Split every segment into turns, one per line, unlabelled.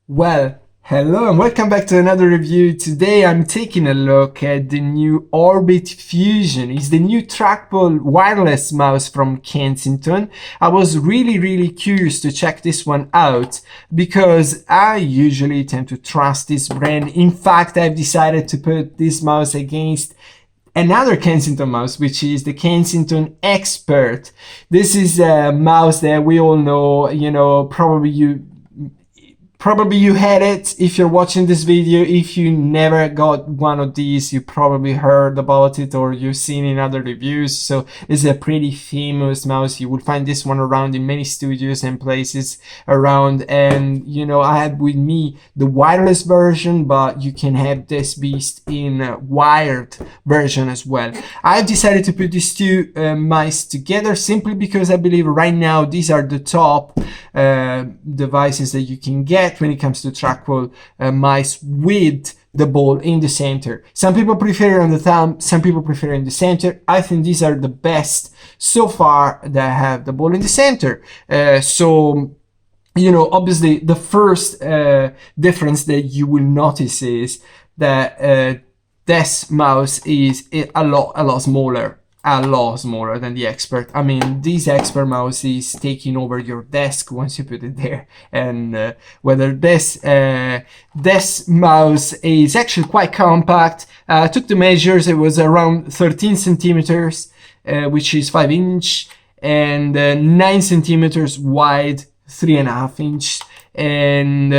Well, hello and welcome back to another review. Today I'm taking a look at the new Orbit Fusion. It's the new trackball wireless mouse from Kensington. I was really curious to check this one out because I usually tend to trust this brand. In fact, I've decided to put this mouse against another Kensington mouse, which is the Kensington Expert. This is a mouse that we all know, probably you had it if you're watching this video. If you never got one of these, you probably heard about it or you've seen in other reviews. So it's a pretty famous mouse. You will find this one around in many studios and places around. And I had with me the wireless version, but you can have this beast in a wired version as well. I've decided to put these two mice together simply because I believe right now these are the top devices that you can get when it comes to trackball mice with the ball in the center. Some people prefer it on the thumb, some people prefer it in the center. I think these are the best so far that have the ball in the center. Obviously the first difference that you will notice is that this mouse is a lot smaller. A lot smaller than the Expert. I mean, this Expert mouse is taking over your desk once you put it there. And whether this mouse is actually quite compact. I took the measures. It was around 13 centimeters, which is 5 inch, and 9 centimeters wide, 3.5 inch, and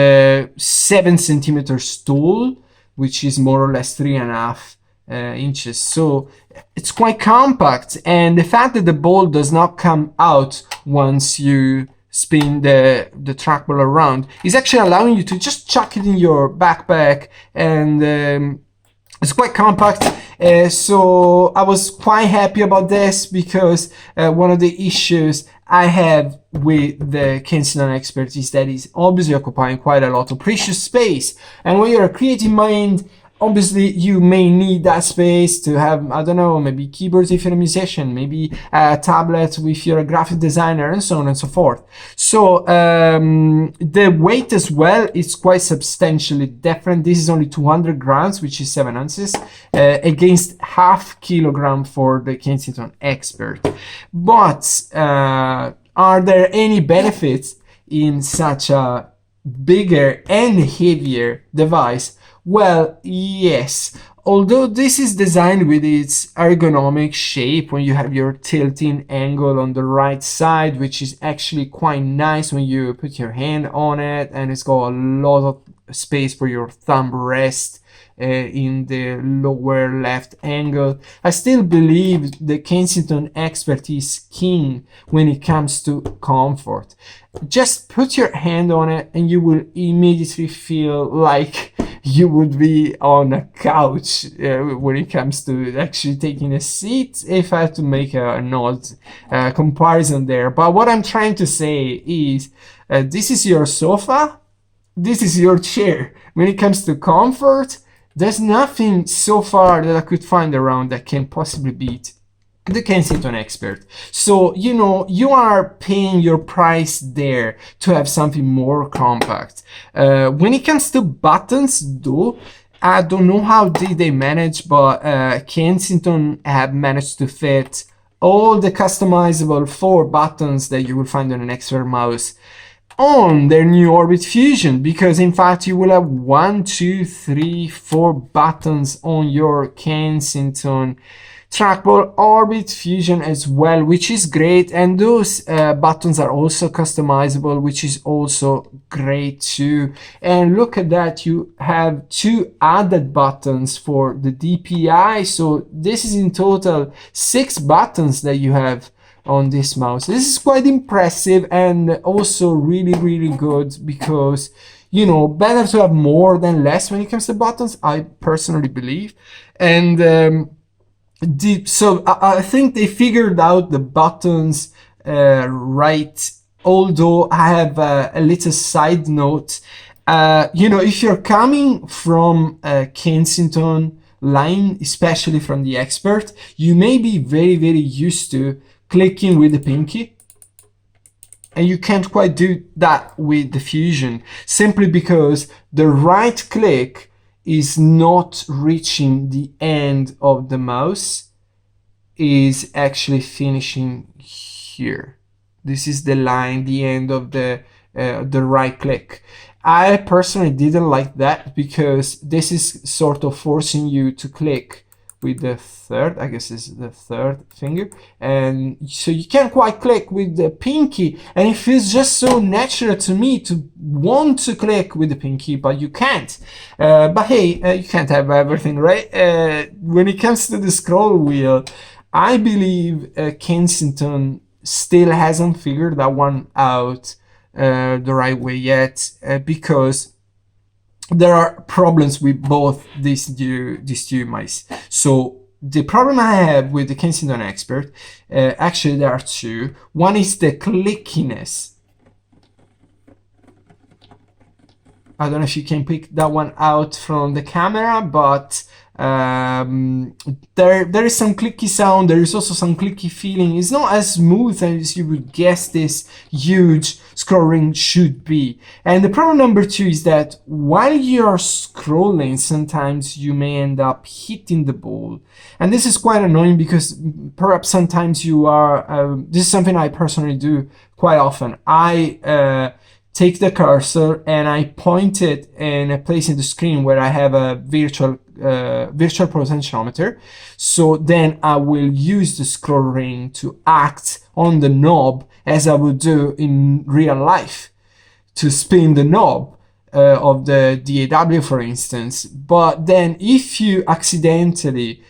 7 centimeters tall, which is more or less 3.5 inches. So it's quite compact, and the fact that the ball does not come out once you spin the trackball around is actually allowing you to just chuck it in your backpack, and it's quite compact. So I was quite happy about this because one of the issues I have with the Kensington Expert is that it's obviously occupying quite a lot of precious space, and when you're a creative mind, obviously you may need that space to have, I don't know, maybe keyboards if you're a musician, maybe a tablet if you're a graphic designer, and so on and so forth. So the weight as well is quite substantially different. This is only 200 grams, which is 7 ounces, against half kilogram for the Kensington Expert. But are there any benefits in such a bigger and heavier device? Well, yes. Although this is designed with its ergonomic shape when you have your tilting angle on the right side, which is actually quite nice when you put your hand on it, and it's got a lot of space for your thumb rest in the lower left angle. I still believe the Kensington Expert is king when it comes to comfort. Just put your hand on it and you will immediately feel like you would be on a couch when it comes to actually taking a seat, if I had to make an odd comparison there. But what I'm trying to say is this is your sofa, this is your chair. When it comes to comfort, there's nothing so far that I could find around that can possibly beat the Kensington Expert. So, you are paying your price there to have something more compact. When it comes to buttons, though, I don't know how they manage, but Kensington have managed to fit all the customizable 4 buttons that you will find on an Expert mouse on their new Orbit Fusion, because in fact you will have 1, 2, 3, 4 buttons on your Kensington trackball Orbit Fusion as well, which is great, and those buttons are also customizable, which is also great too. And look at that, you have 2 added buttons for the DPI, so this is in total 6 buttons that you have on this mouse. This is quite impressive and also really good, because better to have more than less when it comes to buttons, I personally believe. And so I think they figured out the buttons right. Although I have a little side note, if you're coming from Kensington line, especially from the Expert, you may be very used to clicking with the pinky And you can't quite do that with the Fusion, simply because the right click is not reaching the end of the mouse, is actually finishing here. This is the line, the end of the right click. I personally didn't like that because this is sort of forcing you to click with the third, I guess is the third finger, and so you can't quite click with the pinky, and it feels just so natural to me to want to click with the pinky, but you can't. But hey, you can't have everything, right? When it comes to the scroll wheel, I believe Kensington still hasn't figured that one out the right way yet, because there are problems with both these two mice. So the problem I have with the Kensington Expert, actually there are two. One is the clickiness. I don't know if you can pick that one out from the camera, but there is some clicky sound. There is also some clicky feeling. It's not as smooth as you would guess this huge scroll ring should be. And the problem number two is that while you're scrolling, sometimes you may end up hitting the ball. And this is quite annoying because perhaps sometimes you are, this is something I personally do quite often. I take the cursor and I point it in a place in the screen where I have a virtual potentiometer. So then I will use the scroll ring to act on the knob as I would do in real life, to spin the knob of the DAW, for instance. But then if you accidentally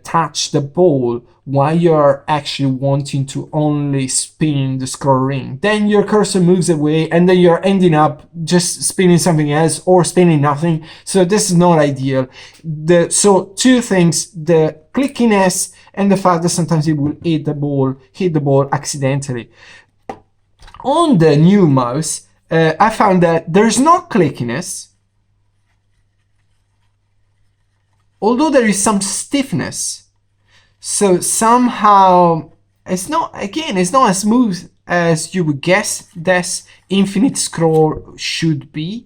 touch the ball while you're actually wanting to only spin the scroll ring, then your cursor moves away and then you're ending up just spinning something else or spinning nothing. So this is not ideal. So two things: the clickiness and the fact that sometimes it will hit the ball accidentally. On the new mouse, I found that there's no clickiness, although there is some stiffness. So somehow it's not as smooth as you would guess this infinite scroll should be.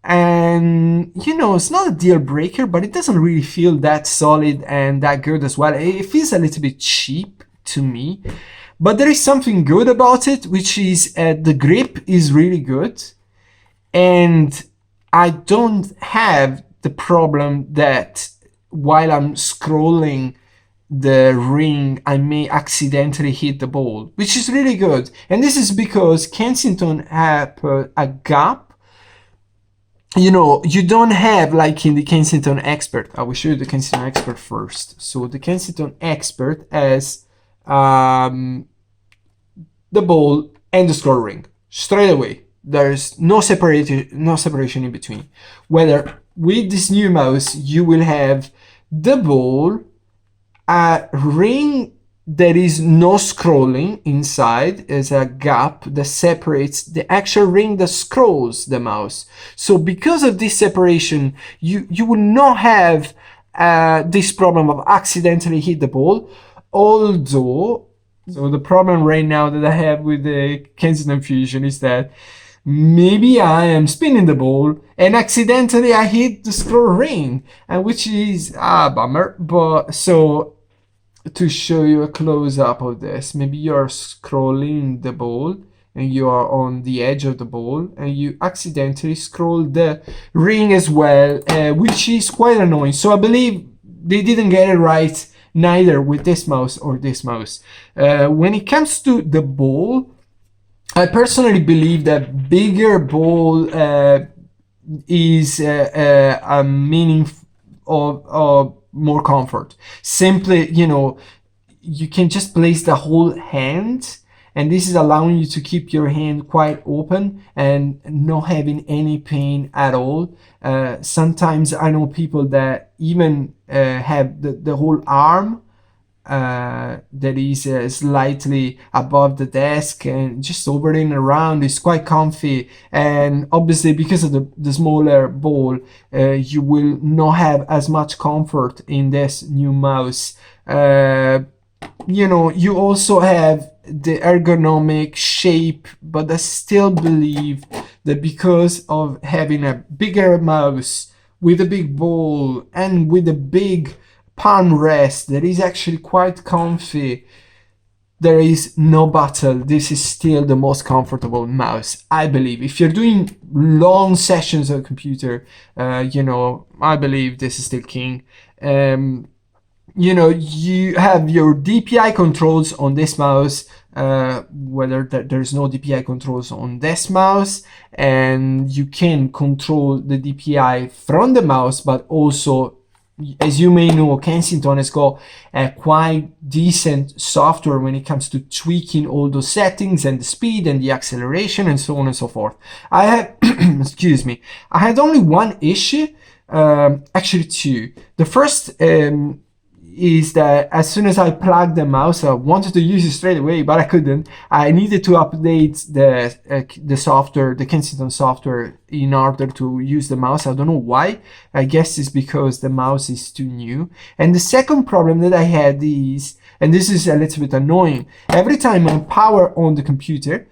And you know, it's not a deal breaker, but it doesn't really feel that solid and that good as well. It feels a little bit cheap to me. But there is something good about it, which is the grip is really good. And I don't have the problem that while I'm scrolling the ring, I may accidentally hit the ball, which is really good. And this is because Kensington have a gap. You know, you don't have, like in the Kensington Expert. I will show you the Kensington Expert first. So the Kensington Expert has the ball and the scroll ring straight away. There's no separation in between. Whether with this new mouse, you will have the ball, a ring that is no scrolling inside, is a gap that separates the actual ring that scrolls the mouse. So because of this separation, you will not have this problem of accidentally hit the ball. Although, so the problem right now that I have with the Kensington Fusion is that maybe I am spinning the ball and accidentally I hit the scroll ring, and which is a bummer. But so to show you a close-up of this, maybe you're scrolling the ball and you are on the edge of the ball and you accidentally scroll the ring as well, which is quite annoying. So I believe they didn't get it right neither with this mouse or this mouse. When it comes to the ball, I personally believe that bigger ball is a meaning of more comfort. Simply, you know, you can just place the whole hand, and this is allowing you to keep your hand quite open and not having any pain at all. Sometimes I know people that even have the whole arm that is slightly above the desk and just hovering around. Is quite comfy, and obviously because of the smaller ball, you will not have as much comfort in this new mouse. you know, you also have the ergonomic shape, but I still believe that because of having a bigger mouse with a big ball and with a big palm rest that is actually quite comfy, there is no battle. This is still the most comfortable mouse, I believe. If you're doing long sessions on a computer, you know, I believe this is still king. You know, you have your DPI controls on this mouse, whether there's no DPI controls on this mouse, and you can control the DPI from the mouse, but also, as you may know, Kensington has got a quite decent software when it comes to tweaking all those settings and the speed and the acceleration and so on and so forth. I had, excuse me, I had only one issue, actually two. The first is that as soon as I plugged the mouse, I wanted to use it straight away, but I couldn't. I needed to update the software, the Kensington software, in order to use the mouse. I don't know why. I guess it's because the mouse is too new. And the second problem that I had is, and this is a little bit annoying, every time I power on the computer,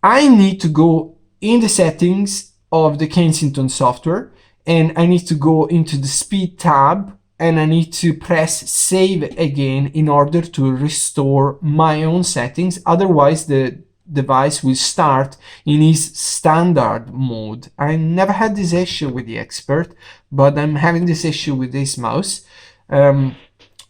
I need to go in the settings of the Kensington software, and I need to go into the speed tab, and I need to press save again in order to restore my own settings. Otherwise, the device will start in its standard mode. I never had this issue with the Expert, but I'm having this issue with this mouse.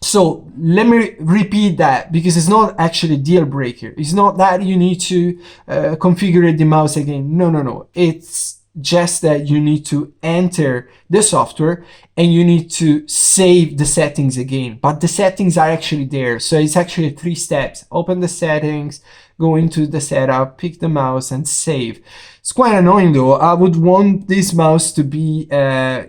So let me repeat that, because it's not actually a deal breaker. It's not that you need to configure the mouse again. No. It's just that you need to enter the software and you need to save the settings again, but the settings are actually there. So it's actually 3 steps: open the settings, go into the setup, pick the mouse and save. It's quite annoying though. I would want this mouse to be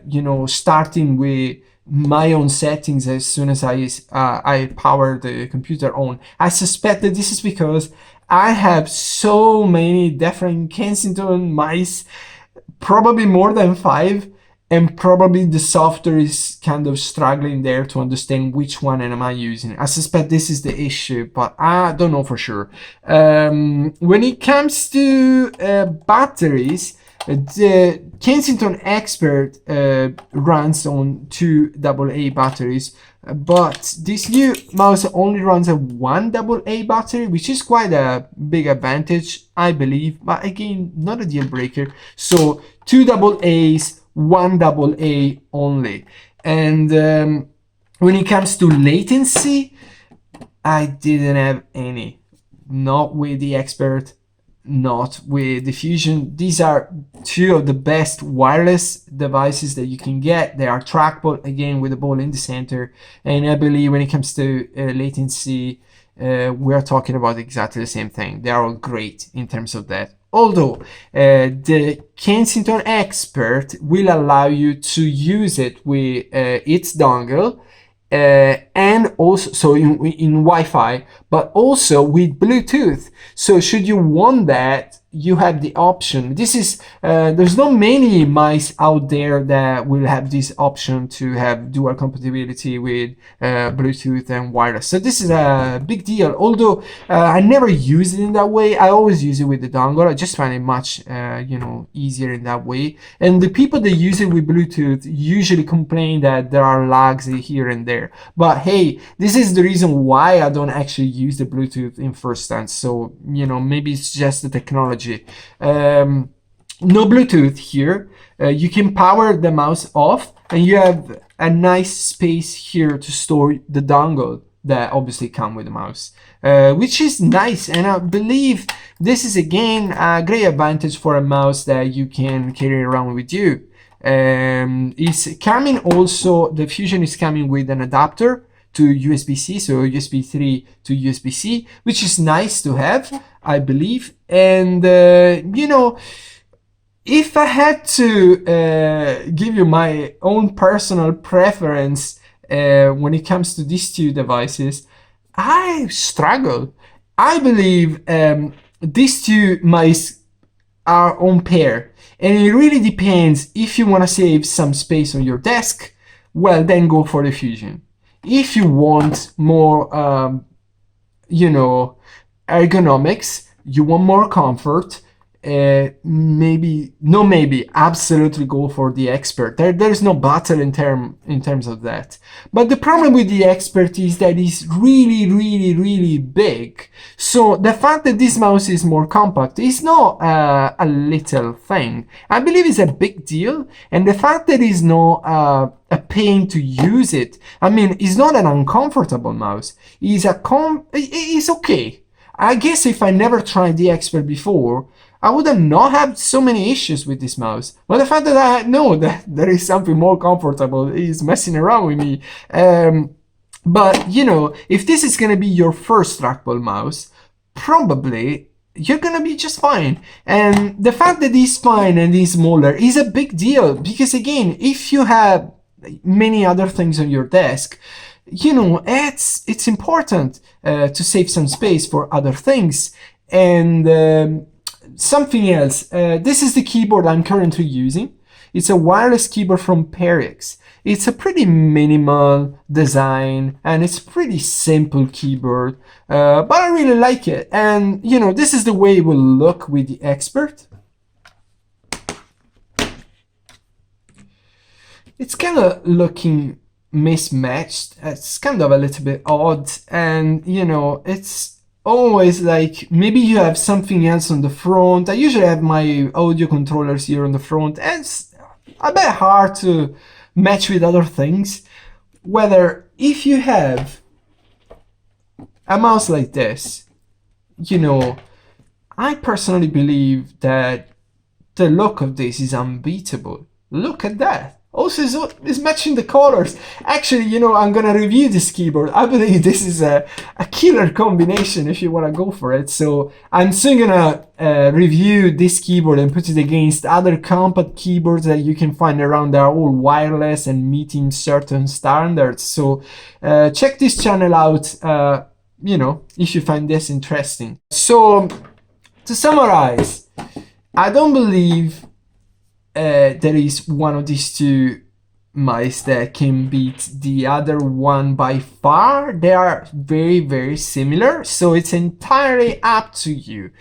you know, starting with my own settings as soon as I power the computer on. I suspect that this is because I have so many different Kensington mice, probably more than 5, and probably the software is kind of struggling there to understand which one am I using. I suspect this is the issue, but I don't know for sure. When it comes to batteries, the Kensington Expert runs on 2 AA batteries, but this new mouse only runs a 1 AA battery, which is quite a big advantage, I believe, but again, not a deal breaker. So 2 AAs, 1 AA only. And when it comes to latency, I didn't have any, not with the Expert, not with the Fusion. These are 2 of the best wireless devices that you can get. They are trackball, again, with the ball in the center. And I believe when it comes to latency, we're talking about exactly the same thing. They are all great in terms of that. Although the Kensington Expert will allow you to use it with its dongle, and also so in Wi-Fi, but also with Bluetooth. So should you want that, you have the option. This is there's not many mice out there that will have this option to have dual compatibility with Bluetooth and wireless. So this is a big deal. Although I never use it in that way. I always use it with the dongle. I just find it much you know, easier in that way. And the people that use it with Bluetooth usually complain that there are lags here and there. But hey, this is the reason why I don't actually use the Bluetooth in first instance. So you know, maybe it's just the technology. No Bluetooth here. You can power the mouse off, and you have a nice space here to store the dongle that obviously come with the mouse, which is nice. And I believe this is again a great advantage for a mouse that you can carry around with you. It's coming also, the Fusion is coming with an adapter to USB-C, so USB 3 to USB-C, which is nice to have, I believe. And you know, if I had to give you my own personal preference when it comes to these 2 devices, I struggle. I believe these 2 mice are on pair, and it really depends. If you want to save some space on your desk, well, then go for the Fusion. If you want more you know, ergonomics, you want more comfort, maybe absolutely go for the Expert. There's no battle in terms of that. But the problem with the Expert is that it's really big. So the fact that this mouse is more compact is not a little thing. I believe it's a big deal, and the fact that it's not a pain to use it. I mean, it's not an uncomfortable mouse. It's okay. I guess if I never tried the Expert before, I would have not had so many issues with this mouse. But the fact that I know that there is something more comfortable is messing around with me. But, you know, if this is going to be your first trackball mouse, probably you're going to be just fine. And the fact that it's fine and it's smaller is a big deal. Because, again, if you have many other things on your desk, you know, it's important to save some space for other things. And something else, this is the keyboard I'm currently using. It's a wireless keyboard from Perix. It's a pretty minimal design and it's a pretty simple keyboard, but I really like it. And you know, this is the way it will look with the Expert. It's kind of looking mismatched. It's kind of a little bit odd, and you know, it's always like maybe you have something else on the front. I usually have my audio controllers here on the front, and it's a bit hard to match with other things. Whether if you have a mouse like this, you know, I personally believe that the look of this is unbeatable. Look at that. Also, it's matching the colors. Actually, you know, I'm gonna review this keyboard. I believe this is a killer combination if you wanna go for it. So I'm soon gonna review this keyboard and put it against other compact keyboards that you can find around that are all wireless and meeting certain standards. So check this channel out, you know, if you find this interesting. So to summarize, I don't believe there is one of these two mice that can beat the other one by far. They are very similar, so it's entirely up to you.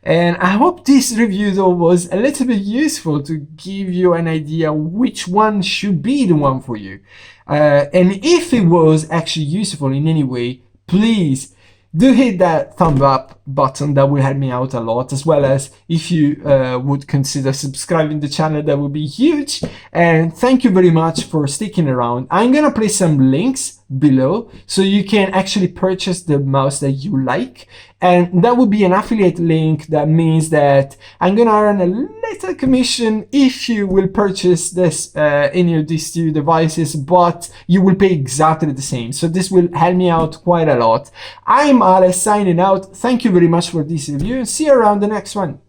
And I hope this review though was a little bit useful to give you an idea which one should be the one for you. And if it was actually useful in any way, please do hit that thumb up button. That will help me out a lot, as well as if you would consider subscribing to the channel, that would be huge. And thank you very much for sticking around. I'm gonna place some links below so you can actually purchase the mouse that you like, and that would be an affiliate link. That means that I'm gonna earn a little commission if you will purchase this any of these two devices, but you will pay exactly the same. So this will help me out quite a lot. I'm Alex signing out. Thank you very much for this review, and see you around the next one.